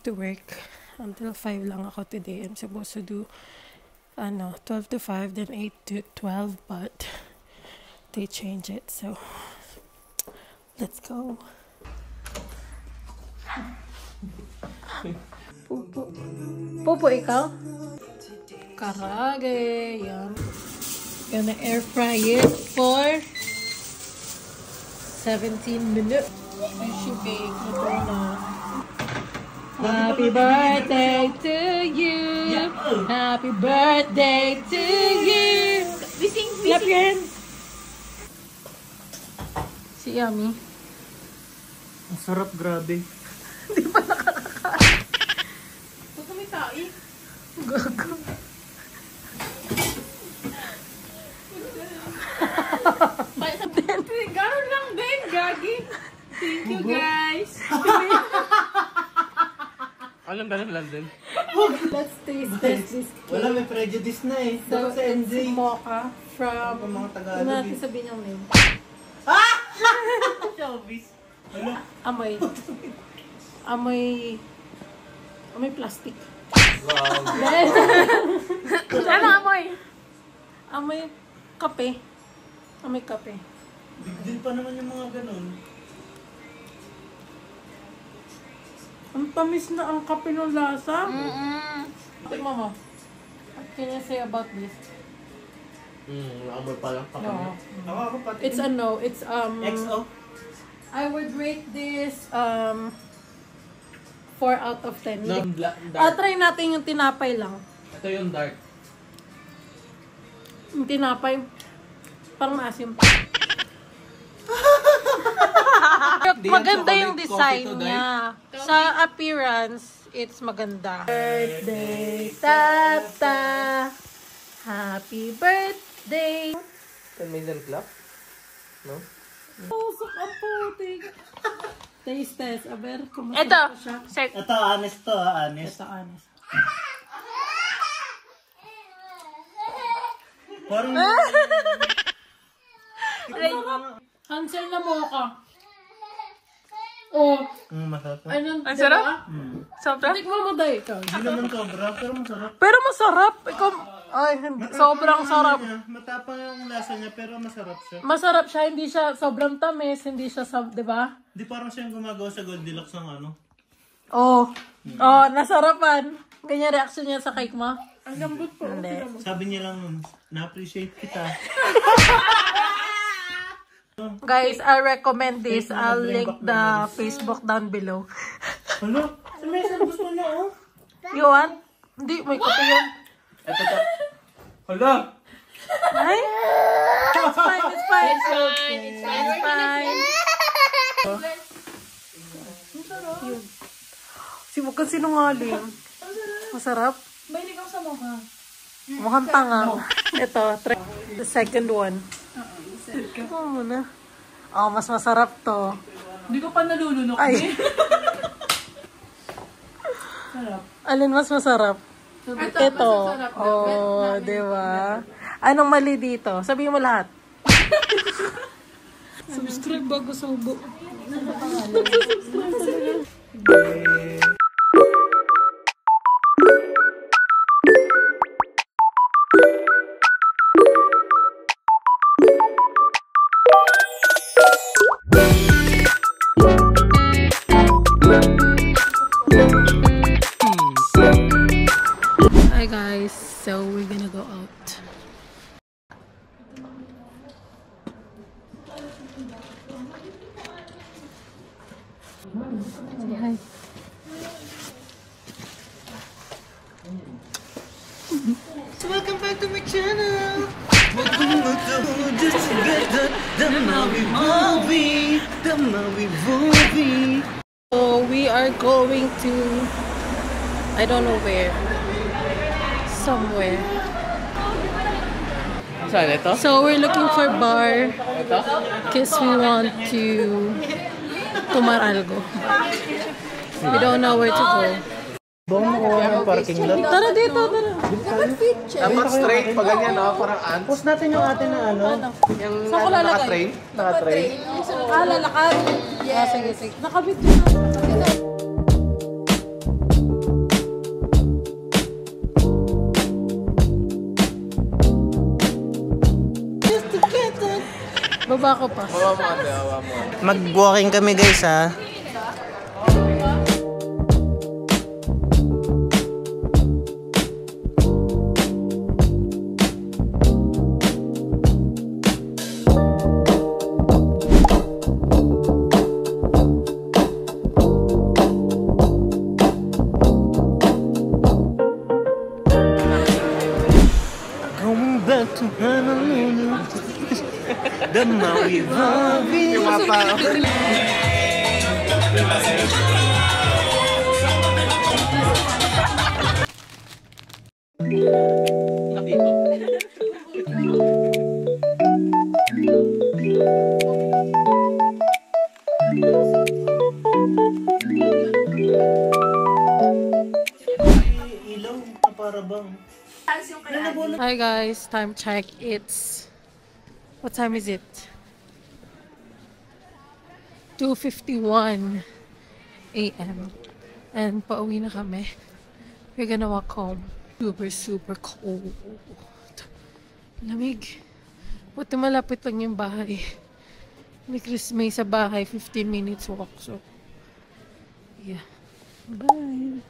have to work until 5 lang ako today. I'm supposed to do 12 to 5, then 8 to 12, but they change it. So, let's go. Pupo. Pupo, ikaw? Karage. Yan. Gonna air fry it for 17 minutes. And she baked. Ito na. Happy birthday to you. Happy birthday to you. Clap your hands. Si Yummy. Ang sarap, grabe. Hindi pa nakakakain. Huwag kami tayo. Gago. Gano'n lang din, Gagi. Thank you, guys. Alam lang din. Let's taste this. Wala, may prejudice na eh. So, sa it's NJ. mocha from... Mga Ano Tagalog natin eh. sabihin yung name? Showbiz. Ano? Amoy. Amoy plastic. Wow. Ano amoy? Amoy kape. Amoy kape. Big deal pa naman yung mga ganun. Ang tamis na ang kape ng lasa. Tingnan mo. What can you say about this? Naamoy pa lang kape. No. Ako pati. It's a no. It's XO. I would rate this 4 out of 10. Dark. Try natin yung tinapay lang. Ito yung dark. Yung tinapay, parang maasim. Maganda yung design niya. Sa appearance, it's maganda. Birthday, Tata! Happy birthday! Can Mason clap? No? Pusok ang putik. Taste. Aber, kumusta Ito. pa siya? Ito, honest to ha, honest. Ito, honest. Parang... Cancel na mo ka. Oh. Masarap. Anong, Ang sarap? Sobra? Tikman mo dahi ikaw. Hindi naman sobra, pero masarap. Pero masarap. Ikaw, ay, sobrang sarap. Matapang yung lasa niya, pero masarap siya. Masarap siya, hindi siya sobrang tamis, hindi siya, di ba? Hindi parang siyang gumagawa sa Goldilocks ng ano. Oh. Oh, nasarapan. Ganyan reaction niya sa cake mo? Ang lambot po. Hindi. Sabi niya lang, na-appreciate kita. Guys, I recommend this. I'll link the Facebook down below. Ano? Si Mason gusto niya, oh. You want? Hindi, may kape yun. Ito to. Hala! Ay? It's fine, it's fine. It's fine. Yun. Huwag kang sinungaling. Masarap? Mahilig ako sa mukha. Mukhang tanga. Ito, try the second one. Ito muna. Oh, mas masarap to. Hindi ko pa nalulunok. Ay. Sarap. Alin mas masarap? Ito. Masarap na. Oh, di ba? Anong mali dito? Sabihin mo lahat. Subscribe bago subo. Hi guys, so we're gonna go out. Say hi. So welcome back to my channel. Welcome to just together. The Maui movie. The Maui movie. So we are going to, I don't know where, somewhere. Saan ito? So we're looking for bar Ito? because we want to Maralgo. We don't know where to go. Doon mo ng parking lot. Tara dito, tara. Dapat straight, pag ganyan, no? Parang ants. Post natin yung atin na ano. Yung Saan ko lalagay? naka-tray. Naka-tray. Lalakad. Sige. Nakabit yun. Baba ko pa. Mag-walking kami guys ha. Going back to Honolulu. The Maui Maui. Yung mapa. Ilaw na para bang. Hi guys, time check. What time is it? 2:51 a.m. And pauwi na kami. We're gonna walk home. Super cold. Lamig. Buti malapit lang yung bahay. May sa bahay, 15 minutes walk. So, yeah. Bye!